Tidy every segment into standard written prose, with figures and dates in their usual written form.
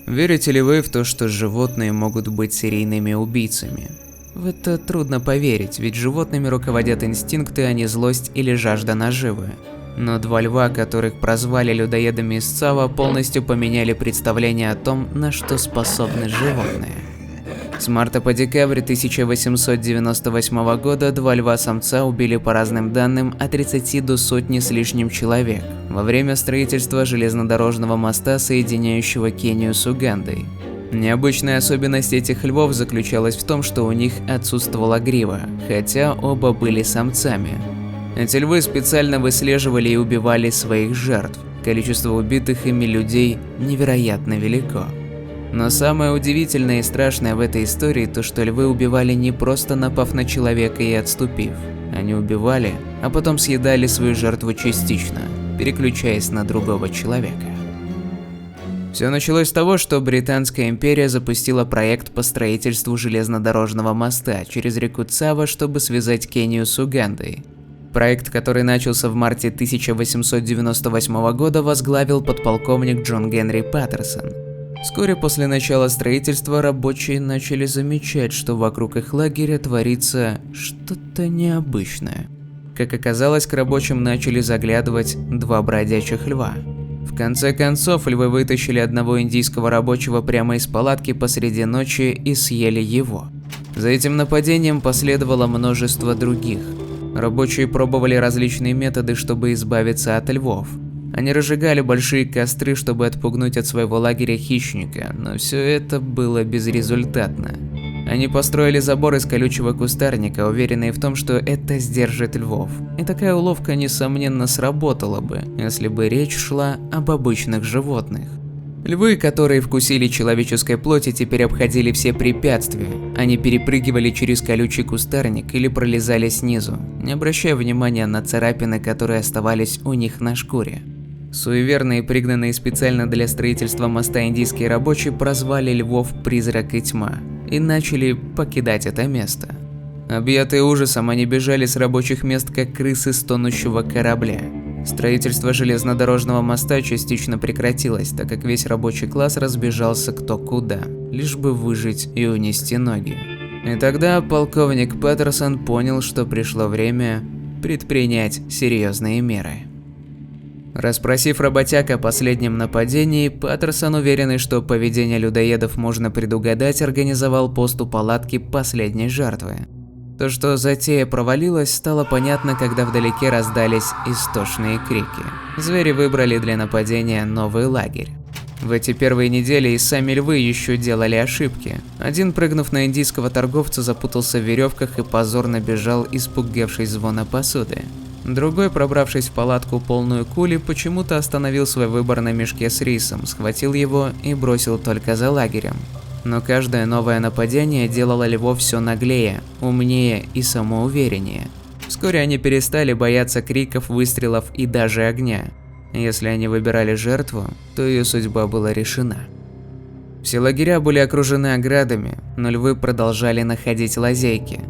Верите ли вы в то, что животные могут быть серийными убийцами? В это трудно поверить, ведь животными руководят инстинкты, а не злость или жажда наживы. Но два льва, которых прозвали людоедами из Цава, полностью поменяли представление о том, на что способны животные. С марта по декабрь 1898 года два льва-самца убили по разным данным от 30 до сотни с лишним человек во время строительства железнодорожного моста, соединяющего Кению с Угандой. Необычная особенность этих львов заключалась в том, что у них отсутствовала грива, хотя оба были самцами. Эти львы специально выслеживали и убивали своих жертв. Количество убитых ими людей невероятно велико. Но самое удивительное и страшное в этой истории то, что львы убивали не просто напав на человека и отступив. Они убивали, а потом съедали свою жертву частично, переключаясь на другого человека. Все началось с того, что Британская империя запустила проект по строительству железнодорожного моста через реку Цава, чтобы связать Кению с Угандой. Проект, который начался в марте 1898 года, возглавил подполковник Джон Генри Паттерсон. Вскоре после начала строительства рабочие начали замечать, что вокруг их лагеря творится что-то необычное. Как оказалось, к рабочим начали заглядывать два бродячих льва. В конце концов, львы вытащили одного индийского рабочего прямо из палатки посреди ночи и съели его. За этим нападением последовало множество других. Рабочие пробовали различные методы, чтобы избавиться от львов. Они разжигали большие костры, чтобы отпугнуть от своего лагеря хищника, но все это было безрезультатно. Они построили забор из колючего кустарника, уверенные в том, что это сдержит львов. И такая уловка, несомненно, сработала бы, если бы речь шла об обычных животных. Львы, которые вкусили человеческой плоти, теперь обходили все препятствия. Они перепрыгивали через колючий кустарник или пролезали снизу, не обращая внимания на царапины, которые оставались у них на шкуре. Суеверные, пригнанные специально для строительства моста индийские рабочие прозвали львов «Призрак и тьма» и начали покидать это место. Объятые ужасом, они бежали с рабочих мест, как крысы с тонущего корабля. Строительство железнодорожного моста частично прекратилось, так как весь рабочий класс разбежался кто куда, лишь бы выжить и унести ноги. И тогда полковник Паттерсон понял, что пришло время предпринять серьезные меры. Расспросив работяг о последнем нападении, Паттерсон, уверенный, что поведение людоедов можно предугадать, организовал пост у палатки последней жертвы. То, что затея провалилась, стало понятно, когда вдалеке раздались истошные крики. Звери выбрали для нападения новый лагерь. В эти первые недели и сами львы еще делали ошибки. Один, прыгнув на индийского торговца, запутался в веревках и позорно бежал, испугавшись звона посуды. Другой, пробравшись в палатку полную кули, почему-то остановил свой выбор на мешке с рисом, схватил его и бросил только за лагерем. Но каждое новое нападение делало львов все наглее, умнее и самоувереннее. Вскоре они перестали бояться криков, выстрелов и даже огня. Если они выбирали жертву, то ее судьба была решена. Все лагеря были окружены оградами, но львы продолжали находить лазейки.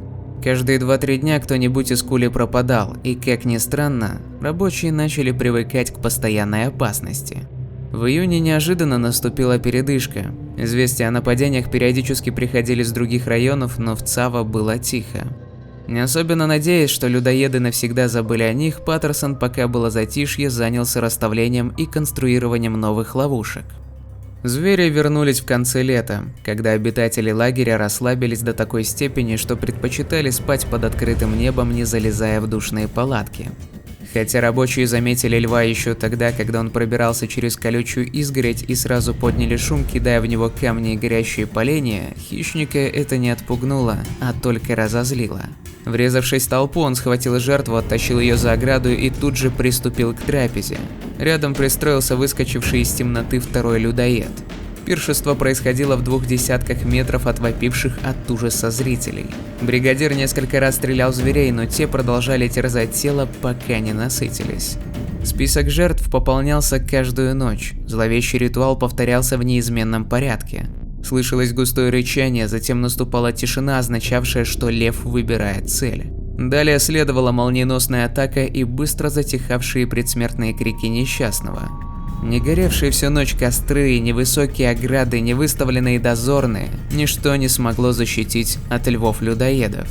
Каждые 2-3 дня кто-нибудь из кули пропадал, и, как ни странно, рабочие начали привыкать к постоянной опасности. В июне неожиданно наступила передышка. Известия о нападениях периодически приходили с других районов, но в Цава было тихо. Не особенно надеясь, что людоеды навсегда забыли о них, Паттерсон, пока было затишье, занялся расставлением и конструированием новых ловушек. Звери вернулись в конце лета, когда обитатели лагеря расслабились до такой степени, что предпочитали спать под открытым небом, не залезая в душные палатки. Хотя рабочие заметили льва еще тогда, когда он пробирался через колючую изгородь и сразу подняли шум, кидая в него камни и горящие поленья, хищника это не отпугнуло, а только разозлило. Врезавшись в толпу, он схватил жертву, оттащил ее за ограду и тут же приступил к трапезе. Рядом пристроился выскочивший из темноты второй людоед. Пиршество происходило в 200 метров от вопивших от ужаса зрителей. Бригадир несколько раз стрелял в зверей, но те продолжали терзать тело, пока не насытились. Список жертв пополнялся каждую ночь. Зловещий ритуал повторялся в неизменном порядке. Слышалось густое рычание, затем наступала тишина, означавшая, что лев выбирает цель. Далее следовала молниеносная атака и быстро затихавшие предсмертные крики несчастного. Не горевшие всю ночь костры, ни высокие ограды, ни выставленные дозорные, ничто не смогло защитить от львов-людоедов.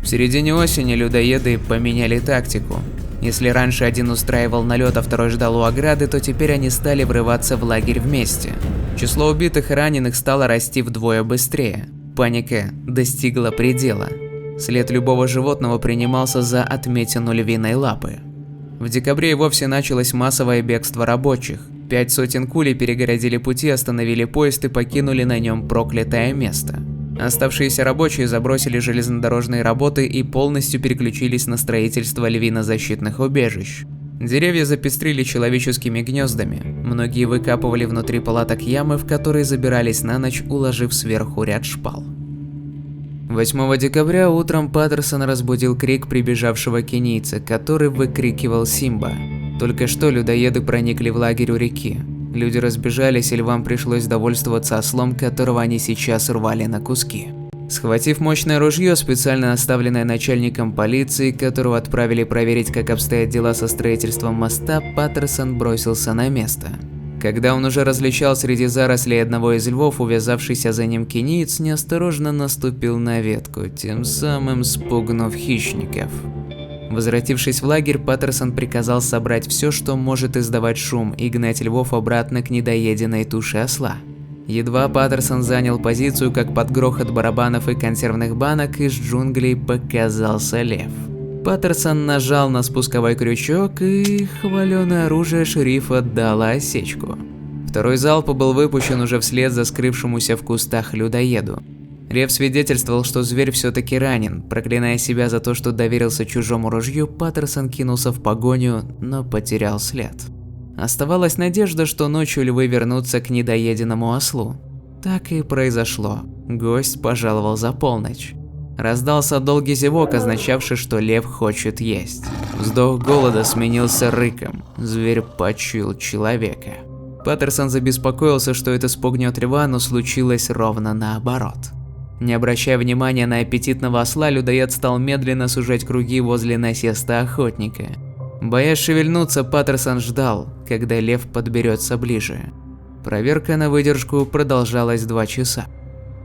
В середине осени людоеды поменяли тактику. Если раньше один устраивал налет, а второй ждал у ограды, то теперь они стали врываться в лагерь вместе. Число убитых и раненых стало расти вдвое быстрее. Паника достигла предела. След любого животного принимался за отметину львиной лапы. В декабре и вовсе началось массовое бегство рабочих. 5 сотен кулей перегородили пути, остановили поезд и покинули на нем проклятое место. Оставшиеся рабочие забросили железнодорожные работы и полностью переключились на строительство львинозащитных убежищ. Деревья запестрили человеческими гнездами. Многие выкапывали внутри палаток ямы, в которые забирались на ночь, уложив сверху ряд шпал. 8 декабря утром Паттерсон разбудил крик прибежавшего кенийца, который выкрикивал «Симба!». Только что людоеды проникли в лагерь у реки. Люди разбежались, и львам пришлось довольствоваться ослом, которого они сейчас рвали на куски. Схватив мощное ружье, специально оставленное начальником полиции, которого отправили проверить, как обстоят дела со строительством моста, Паттерсон бросился на место. Когда он уже различал среди зарослей одного из львов, увязавшийся за ним кениец неосторожно наступил на ветку, тем самым спугнув хищников. Возвратившись в лагерь, Паттерсон приказал собрать все, что может издавать шум, и гнать львов обратно к недоеденной туше осла. Едва Паттерсон занял позицию, как под грохот барабанов и консервных банок из джунглей показался лев. Паттерсон нажал на спусковой крючок, и хваленое оружие шерифа дало осечку. Второй залп был выпущен уже вслед за скрывшемуся в кустах людоеду. Лев свидетельствовал, что зверь все-таки ранен. Проклиная себя за то, что доверился чужому ружью, Паттерсон кинулся в погоню, но потерял след. Оставалась надежда, что ночью львы вернутся к недоеденному ослу. Так и произошло. Гость пожаловал за полночь. Раздался долгий зевок, означавший, что лев хочет есть. Вздох голода сменился рыком. Зверь почуял человека. Паттерсон забеспокоился, что это спугнет льва, но случилось ровно наоборот. Не обращая внимания на аппетитного осла, людоед стал медленно сужать круги возле насеста охотника. Боясь шевельнуться, Паттерсон ждал, когда лев подберется ближе. Проверка на выдержку продолжалась 2 часа.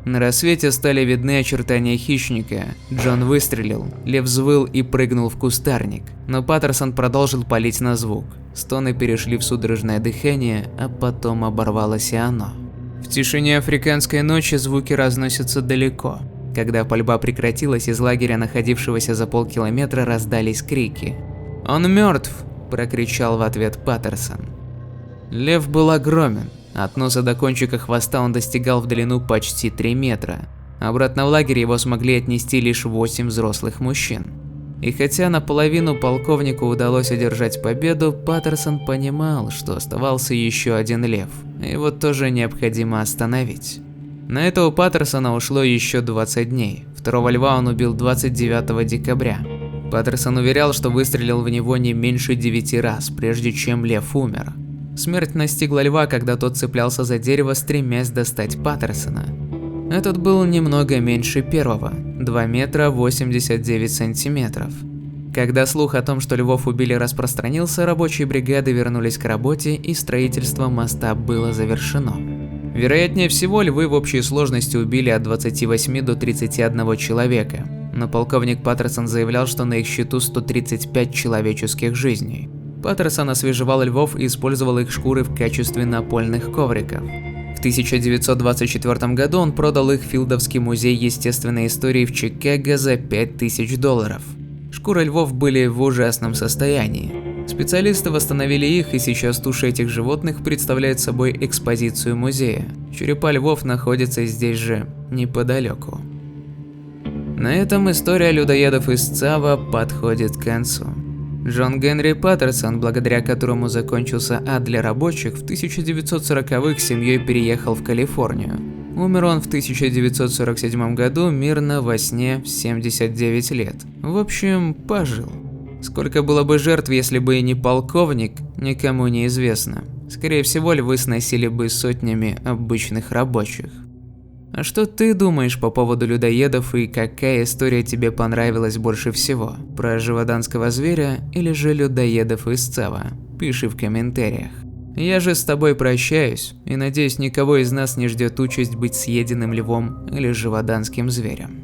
На рассвете стали видны очертания хищника. Джон выстрелил, лев взвыл и прыгнул в кустарник, но Паттерсон продолжил палить на звук. Стоны перешли в судорожное дыхание, а потом оборвалось и оно. В тишине африканской ночи звуки разносятся далеко. Когда пальба прекратилась, из лагеря, находившегося за полкилометра, раздались крики. «Он мертв!» – прокричал в ответ Паттерсон. Лев был огромен. От носа до кончика хвоста он достигал в длину почти 3 метра. Обратно в лагерь его смогли отнести лишь 8 взрослых мужчин. И хотя наполовину полковнику удалось одержать победу, Паттерсон понимал, что оставался еще один лев. Его тоже необходимо остановить. На это у Паттерсона ушло еще 20 дней. Второго льва он убил 29 декабря. Паттерсон уверял, что выстрелил в него не меньше 9 раз, прежде чем лев умер. Смерть настигла льва, когда тот цеплялся за дерево, стремясь достать Паттерсона. Этот был немного меньше первого – 2 метра 89 сантиметров. Когда слух о том, что львов убили, распространился, рабочие бригады вернулись к работе, и строительство моста было завершено. Вероятнее всего, львы в общей сложности убили от 28 до 31 человека, но полковник Паттерсон заявлял, что на их счету 135 человеческих жизней. Паттерсон освежевал львов и использовал их шкуры в качестве напольных ковриков. В 1924 году он продал их в Филдовский музей естественной истории в Чикаго за $5000. Шкуры львов были в ужасном состоянии. Специалисты восстановили их, и сейчас туши этих животных представляют собой экспозицию музея. Черепа львов находятся здесь же, неподалеку. На этом история людоедов из Цава подходит к концу. Джон Генри Паттерсон, благодаря которому закончился ад для рабочих, в 1940-х с семьей переехал в Калифорнию. Умер он в 1947 году мирно во сне в 79 лет. В общем, пожил. Сколько было бы жертв, если бы и не полковник, никому не известно. Скорее всего, львы сносили бы сотнями обычных рабочих. А что ты думаешь по поводу людоедов, и какая история тебе понравилась больше всего? Про живоданского зверя или же людоедов из Цава? Пиши в комментариях. Я же с тобой прощаюсь, и надеюсь, никого из нас не ждет участь быть съеденным львом или живоданским зверем.